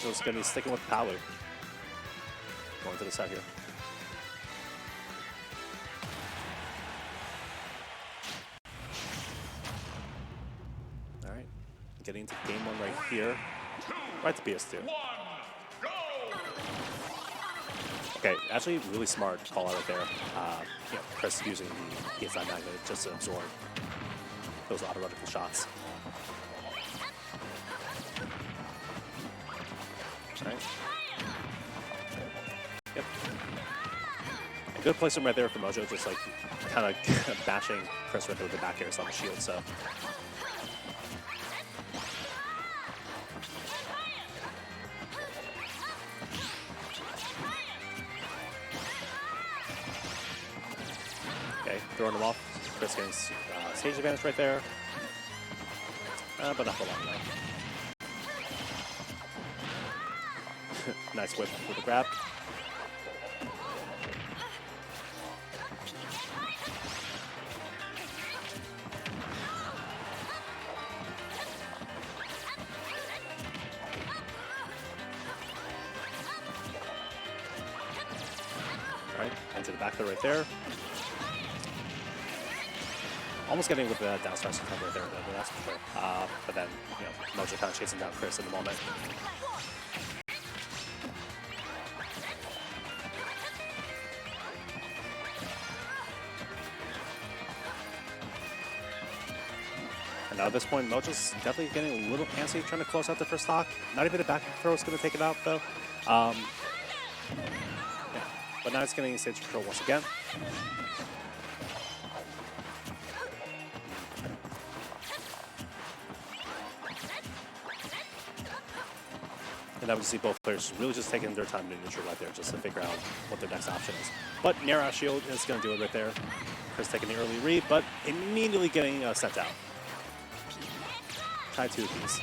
Mojo's going to be sticking with Palu. Going to the side here. All right. Getting into game one right here. Right to PS2. Okay, actually really smart call out right there. Chris using the PS9 magnet just to absorb those auto-reticle shots. Right. Yep. A good placement right there for Mojo, just like kind of bashing Chris right there with the back air on the shield. So. Okay, throwing him off. Chris getting stage advantage right there, but not for long though. Nice whip with the grab. All right, into the back throw right there. Almost getting with the down smash attempt right there, that's for sure. But then, Mojo kind of chasing down Chris in the moment. And now at this point, Mojo's definitely getting a little antsy trying to close out the first stock. Not even the back throw is going to take it out, though. Yeah. But now it's getting stage control once again. And now we see both players really just taking their time to neutral right there just to figure out what their next option is. But Nair Out Shield is going to do it right there. Chris taking the early read, but immediately getting sent out. Tied to a piece.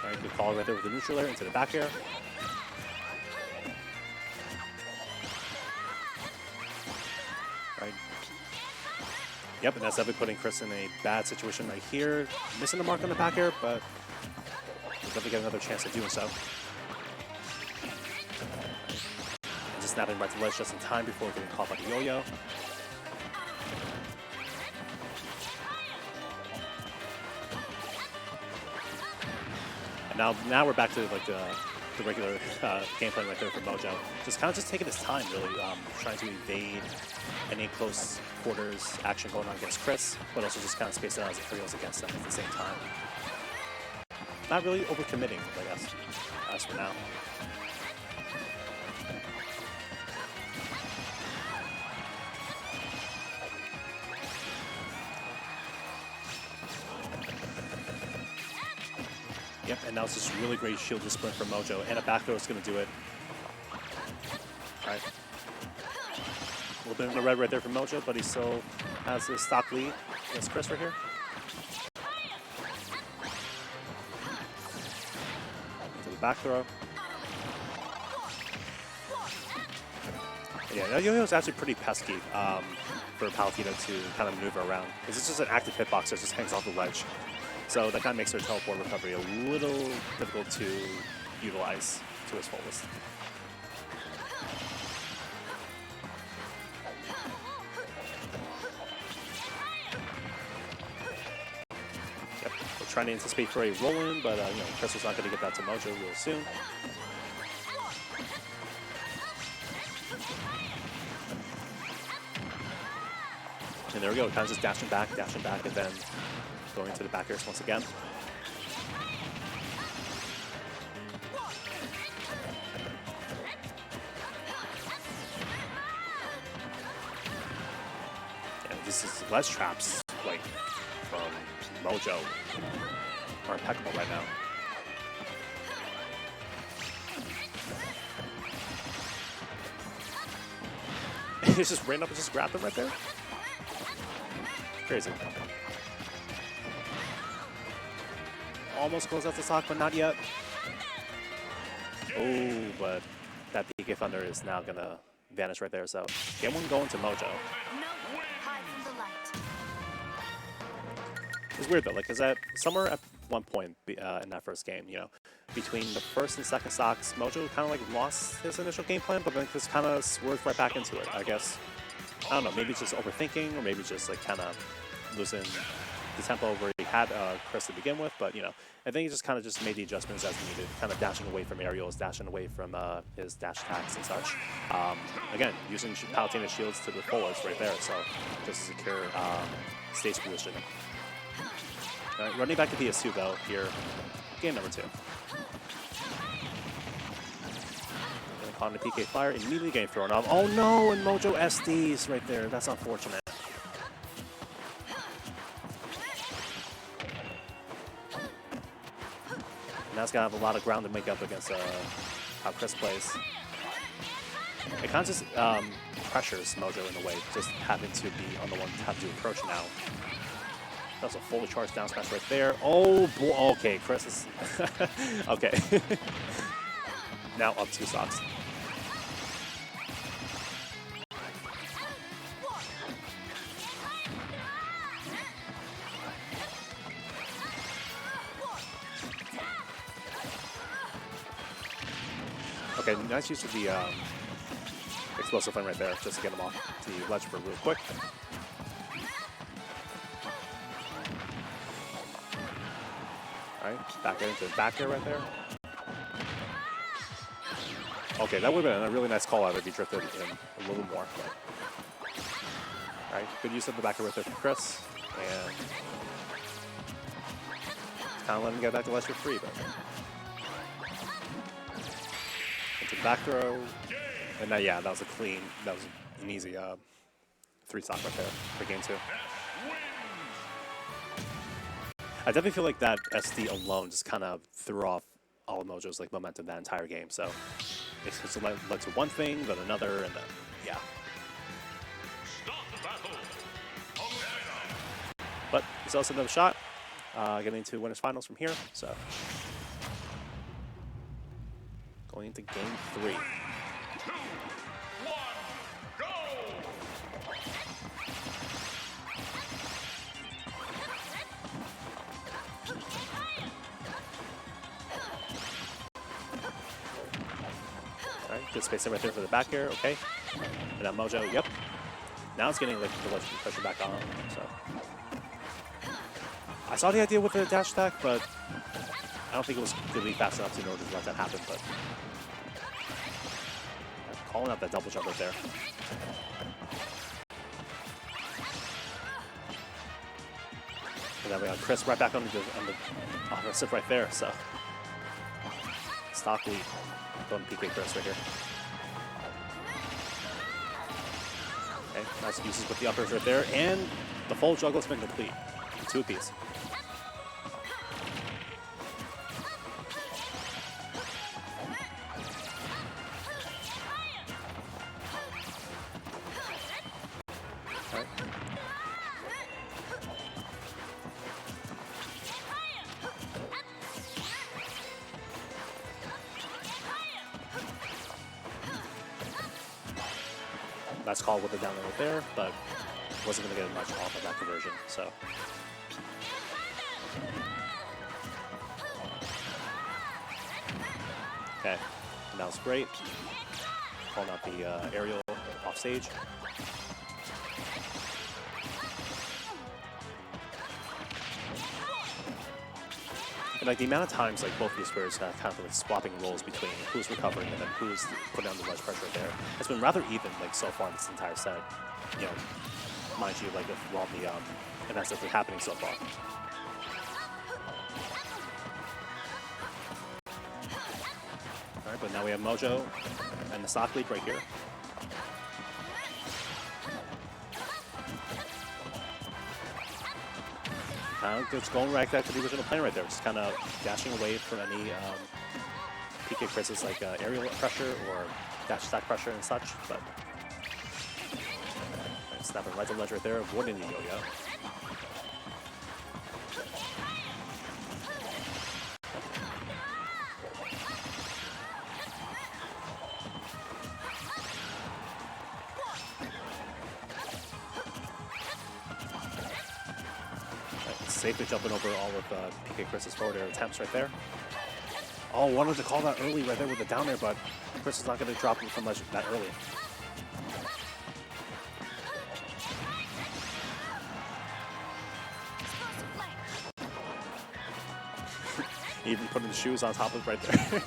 Alright, good call right there with the neutral air into the back air. Right. Yep, and that's definitely putting Chris in a bad situation right here. Missing the mark on the back air, but he'll definitely get another chance of doing so. And just snapping right to the ledge just in time before getting caught by the yo-yo. And now we're back to like the regular gameplay right there for Mojo. Just kind of just taking his time, really, trying to evade any close quarters action going on against Chris, but also just kind of space out his aerials against them at the same time. Not really overcommitting, I guess, as for now. Yep, and now it's this really great shield discipline from Mojo, and a back throw is going to do it. All right. A little bit in the red right there from Mojo, but he still has his stock lead against Chris right here. Into the back throw. Yeah, that yo-yo is actually pretty pesky for Palutena to kind of maneuver around, because it's just an active hitbox that just hangs off the ledge. So that kind of makes their teleport recovery a little difficult to utilize to its fullest. Yep, we're trying to anticipate for a roll-in, but Chris was not going to get that to Mojo real soon. And there we go, kind of just dashing back, and then going to the back airs once again. And this is ledge traps, like, from Mojo are impeccable right now. He just ran up and just grabbed him right there. Crazy. almost close out the stock, but not yet. Oh, but that PK Thunder is now going to vanish right there. So game one going to Mojo. It's weird though, like, cause somewhere at one point in that first game, you know, between the first and second stocks, Mojo kind of like lost his initial game plan, but then just kind of swerved right back into it. I guess, I don't know, maybe just overthinking, or maybe just like kind of losing the tempo where he had Chris to begin with. But you know, I think he just kind of just made the adjustments as needed, kind of dashing away from aerials, dashing away from his dash attacks and such. Again, using Palutena shields to the fullest right there, so just to secure stage position. Running back to PS2 though here, game number 2. On the PK Fire, immediately getting thrown off. Oh no, and Mojo SDs right there. That's unfortunate. And that's gonna have a lot of ground to make up against how Chris plays. It kind of just pressures Mojo in a way, just having to be on the one to have to approach now. That's a fully charged down smash right there. Oh, boy. Okay, Chris is... okay. Now up 2 stocks. Okay, nice use of the explosive flame right there, just to get him off the ledge for real quick. Alright, back into the back air right there. Okay, that would have been a really nice call out if he drifted in a little more. Alright, good use of the back air right there from Chris. And kind of let him get back to ledge for free, but into the back throw. And now, yeah, that was an easy 3 stock right there for game 2. I definitely feel like that SD alone just kind of threw off all of Mojo's like momentum that entire game. So it just led to one thing, then another, and then yeah. But he's also another shot, getting into winners finals from here. So going into game 3. Good spacing right there for the back air, okay. And now Mojo, yep. Now it's getting like the ledge pressure back on, so. I saw the idea with the dash attack, but I don't think it was going to be fast enough in order to let that happen, but. Calling out that double jump right there. And then we got Chris right back on the offensive right there, so. Stock lead. Going to PkChris right here. Okay, nice uses with the uppers right there, and the full juggle's been complete. 2 apiece. All right. Nice call with the down right there, but wasn't going to get much off of that conversion, so. Okay, and that was great. Calling out the aerial off stage. And like the amount of times like both these players have kind of like swapping roles between who's recovering and then who's putting on the ledge pressure there. It's been rather even like so far in this entire set. You know, mind you, like with all the events that are happening so far. All right, but now we have Mojo and the stock lead right here. Just going right back to the original plan right there, just kind of dashing away from any PkChris's like aerial pressure or dash attack pressure and such. But snapping right to ledge right there, avoiding the yo-yo. safely jumping over all of PkChris' forward air attempts right there. Oh, wanted to call that early right there with the down air, but Chris is not going to drop him from that early. Even putting the shoes on top of it right there.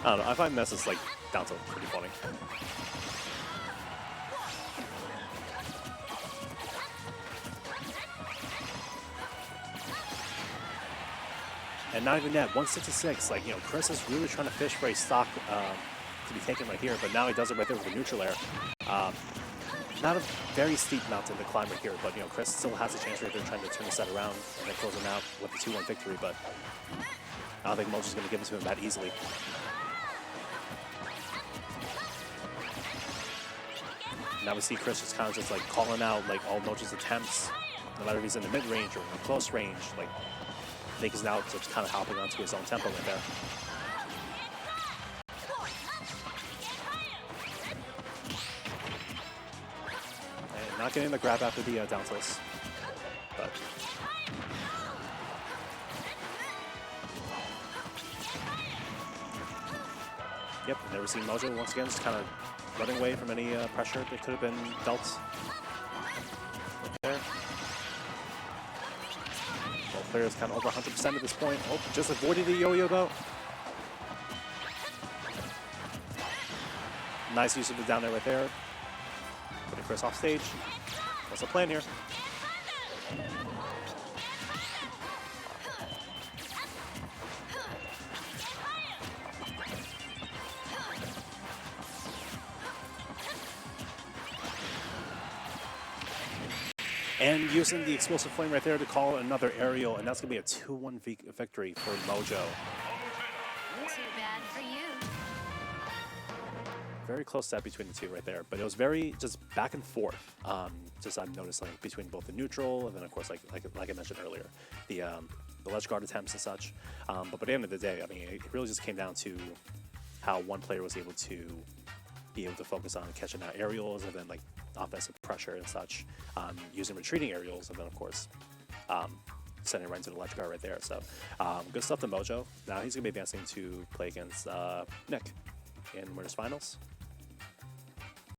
I don't know, I find Ness is like down tilt pretty funny. And not even that, 166, like, you know, Chris is really trying to fish for a stock to be taken right here, but now he does it right there with the neutral air. Not a very steep mountain to climb right here, but, you know, Chris still has a chance right there trying to turn the set around and then close him out with the 2-1 victory, but I don't think Mojo's going to give it to him that easily. Now we see Chris just kind of just like calling out like all Mojo's attempts, no matter if he's in the mid-range or in the close range, like Nick is now just kind of hopping onto his own tempo right there. And not getting the grab after the down tilts, but yep, never seen Mojo once again just kind of running away from any pressure that could have been dealt right there. Both players kind of over 100% at this point. Oh, just avoided the yo-yo though. Nice use of the down there right there. Putting Chris off stage. What's the plan here? And using the explosive flame right there to call another aerial, and that's going to be a 2-1 victory for Mojo. Too bad for you. Very close set between the two right there, but it was very just back and forth. Just I've noticed like between both the neutral and then of course like I mentioned earlier, the ledge guard attempts and such. But by the end of the day, I mean, it really just came down to how one player was able to focus on catching out aerials and then like offensive pressure and such, using retreating aerials, and then of course sending right into the ledge guard right there. So good stuff to Mojo. Now he's going to be advancing to play against Nick in winners finals.